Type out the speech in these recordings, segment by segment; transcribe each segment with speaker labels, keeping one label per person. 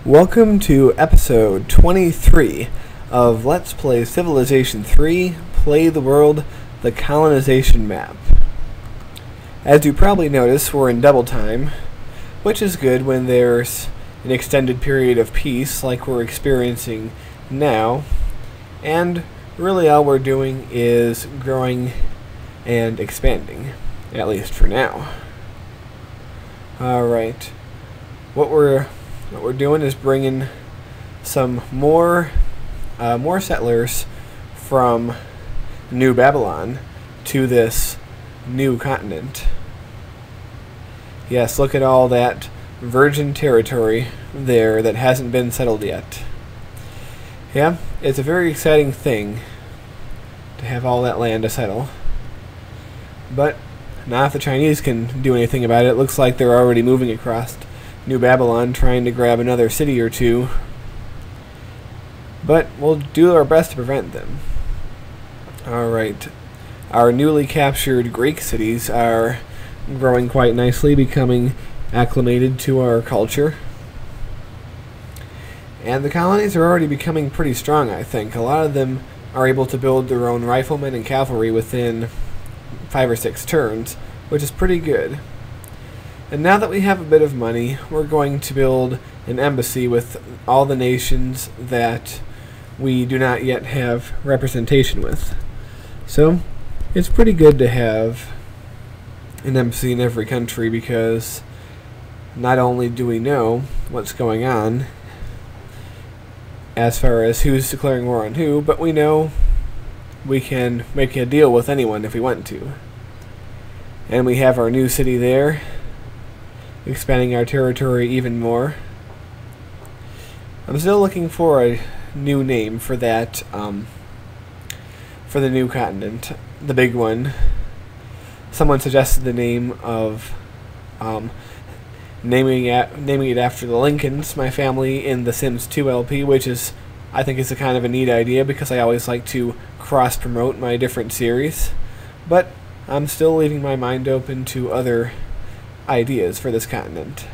Speaker 1: Welcome to episode 23 of Let's Play Civilization 3, Play the World, the Colonization map. As you probably noticed, we're in double time, which is good when there's an extended period of peace like we're experiencing now, and really all we're doing is growing and expanding, at least for now. Alright, what we're doing is bringing some more settlers from New Babylon to this new continent. Yes, look at all that virgin territory there that hasn't been settled yet. Yeah, it's a very exciting thing to have all that land to settle. But not if the Chinese can do anything about it. It looks like they're already moving across New Babylon, trying to grab another city or two. But we'll do our best to prevent them. Alright. Our newly captured Greek cities are growing quite nicely, becoming acclimated to our culture. And the colonies are already becoming pretty strong, I think. A lot of them are able to build their own riflemen and cavalry within 5 or 6 turns, which is pretty good. And now that we have a bit of money, we're going to build an embassy with all the nations that we do not yet have representation with. So, it's pretty good to have an embassy in every country, because not only do we know what's going on as far as who's declaring war on who, but we know we can make a deal with anyone if we want to. And we have our new city there, expanding our territory even more. I'm still looking for a new name for that, for the new continent, the big one. Someone suggested the name of naming it after the Lincolns, my family in the Sims 2 LP, which is, I think, is a kind of a neat idea, because I always like to cross-promote my different series. But I'm still leaving my mind open to other ideas for this continent.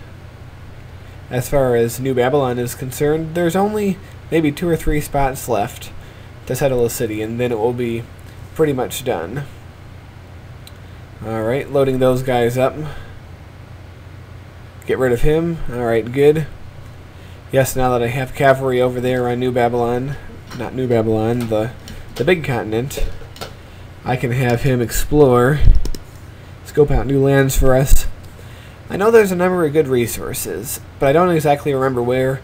Speaker 1: As far as New Babylon is concerned, there's only maybe 2 or 3 spots left to settle a city, and then it will be pretty much done. Alright, loading those guys up. Get rid of him. Alright, good. Yes, now that I have cavalry over there on New Babylon, not New Babylon, the big continent, I can have him explore, scope out new lands for us. I know there's a number of good resources, but I don't exactly remember where,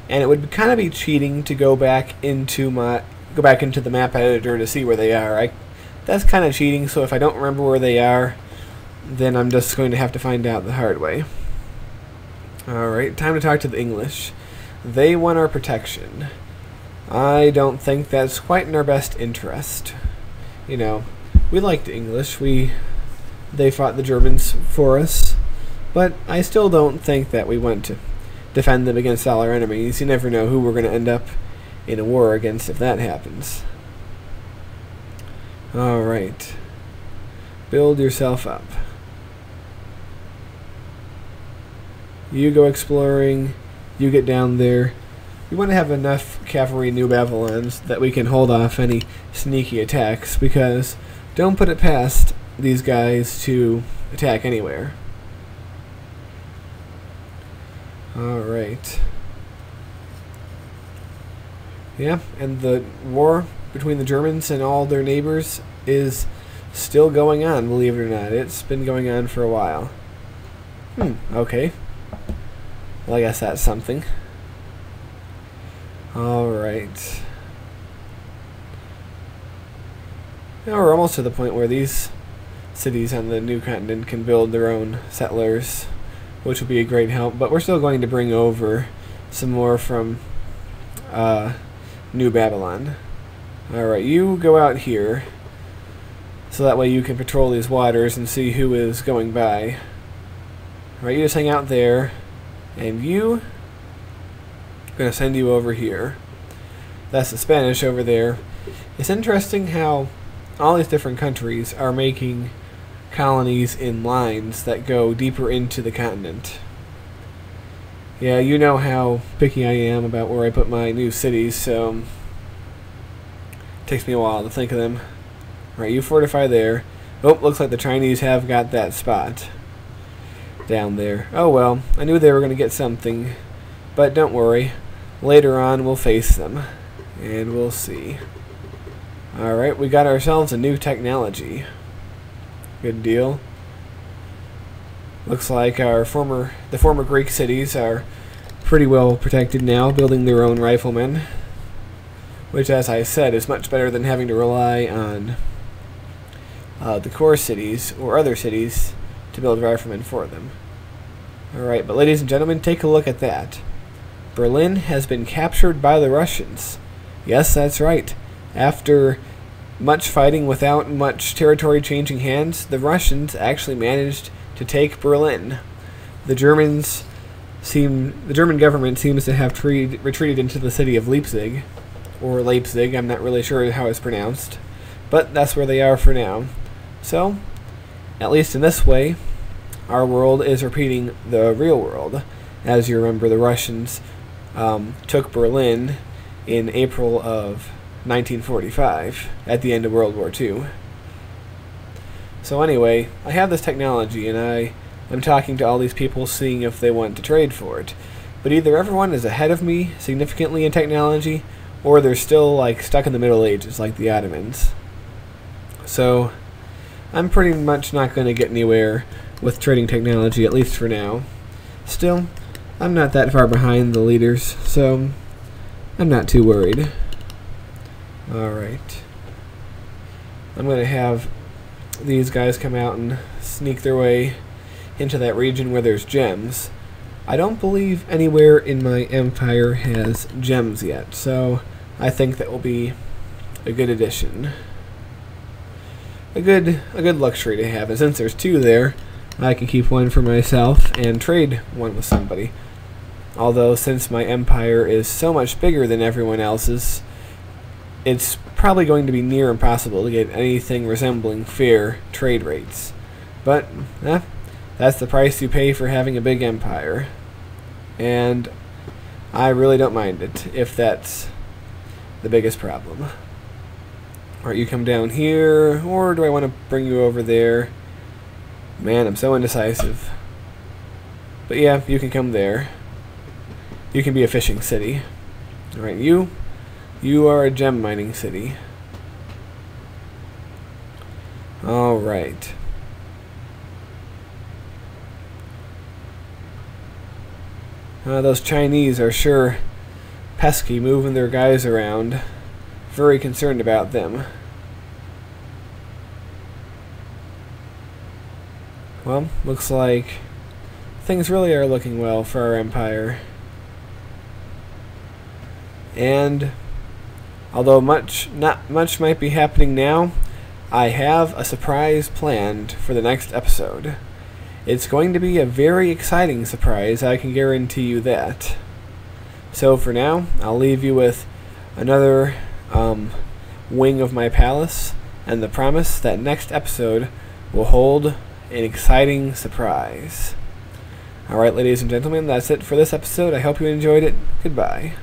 Speaker 1: and it would kind of be cheating to go back into the map editor to see where they are. That's kind of cheating, so if I don't remember where they are, then I'm just going to have to find out the hard way. Alright, time to talk to the English. They want our protection. I don't think that's quite in our best interest. You know, we like the English. They fought the Germans for us. But I still don't think that we want to defend them against all our enemies. You never know who we're going to end up in a war against if that happens. Alright. Build yourself up. You go exploring. You get down there. We want to have enough cavalry in New Babylons that we can hold off any sneaky attacks, because don't put it past these guys to attack anywhere. Alright. Yeah, and the war between the Germans and all their neighbors is still going on, believe it or not. It's been going on for a while. Okay. Well, I guess that's something. Alright. Now we're almost to the point where these cities on the new continent can build their own settlers, which will be a great help, but we're still going to bring over some more from New Babylon. Alright, you go out here, so that way you can patrol these waters and see who is going by. Alright, you just hang out there, and I'm going to send you over here. That's the Spanish over there. It's interesting how all these different countries are making colonies in lines that go deeper into the continent. Yeah, you know how picky I am about where I put my new cities, so it takes me a while to think of them. Right, you fortify there. Oh, looks like the Chinese have got that spot down there. Oh well, I knew they were going to get something, but don't worry. Later on, we'll face them, and we'll see. Alright, we got ourselves a new technology. Good deal. Looks like the former Greek cities are pretty well protected now, building their own riflemen, which, as I said, is much better than having to rely on the core cities or other cities to build riflemen for them. Alright, but ladies and gentlemen, take a look at that. Berlin has been captured by the Russians. Yes, that's right. After much fighting without much territory changing hands, the Russians actually managed to take Berlin. The German government seems to have retreated into the city of Leipzig, or Leipzig, I'm not really sure how it's pronounced, but that's where they are for now. So, at least in this way, our world is repeating the real world. As you remember, the Russians took Berlin in April of 1945, at the end of World War II. So anyway, I have this technology, and I'm talking to all these people, seeing if they want to trade for it. But either everyone is ahead of me significantly in technology, or they're still like stuck in the Middle Ages, like the Ottomans. So I'm pretty much not going to get anywhere with trading technology, at least for now. Still, I'm not that far behind the leaders, so I'm not too worried. Alright. I'm going to have these guys come out and sneak their way into that region where there's gems. I don't believe anywhere in my empire has gems yet, so I think that will be a good addition. A good luxury to have, and since there's two there, I can keep one for myself and trade one with somebody. Although, since my empire is so much bigger than everyone else's, it's probably going to be near impossible to get anything resembling fair trade rates. But, that's the price you pay for having a big empire. And I really don't mind it, if that's the biggest problem. Alright, you come down here, or do I want to bring you over there? Man, I'm so indecisive. But yeah, you can come there. You can be a fishing city. Alright, you are a gem mining city. Alright. Those Chinese are sure pesky, moving their guys around. Very concerned about them. Well, looks like things really are looking well for our empire. And although not much might be happening now, I have a surprise planned for the next episode. It's going to be a very exciting surprise, I can guarantee you that. So for now, I'll leave you with another wing of my palace, and the promise that next episode will hold an exciting surprise. Alright, ladies and gentlemen, that's it for this episode. I hope you enjoyed it. Goodbye.